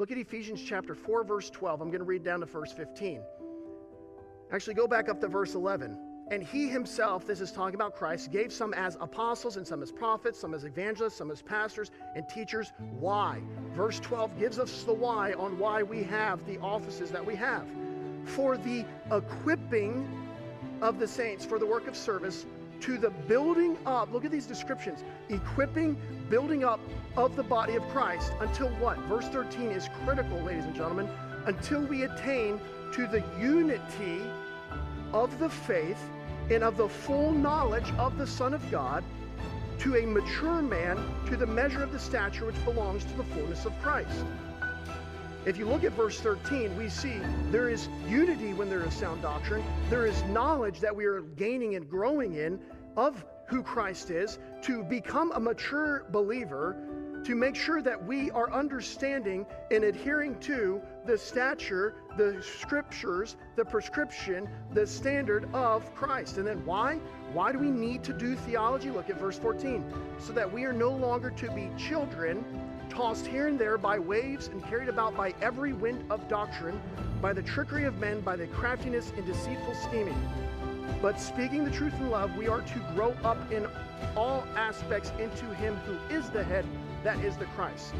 Look at Ephesians chapter 4, verse 12. I'm going to read down to verse 15. Actually, go back up to verse 11. And he himself, this is talking about Christ, gave some as apostles and some as prophets, some as evangelists, some as pastors and teachers. Why? Verse 12 gives us the why on why we have the offices that we have. For the equipping of the saints for the work of service, to the building up, look at these descriptions, equipping, building up of the body of Christ until what? Verse 13 is critical, ladies and gentlemen, until we attain to the unity of the faith and of the full knowledge of the Son of God, to a mature man, to the measure of the stature which belongs to the fullness of Christ. If you look at verse 13, we see there is unity when there is sound doctrine. There is knowledge that we are gaining and growing in of who Christ is, to become a mature believer, to make sure that we are understanding and adhering to the stature, the scriptures, the prescription, the standard of Christ. And then why? Why do we need to do theology? Look at verse 14. So that we are no longer to be children, tossed here and there by waves and carried about by every wind of doctrine, by the trickery of men, by the craftiness and deceitful scheming. But speaking the truth in love, we are to grow up in all aspects into him who is the head, that is the Christ.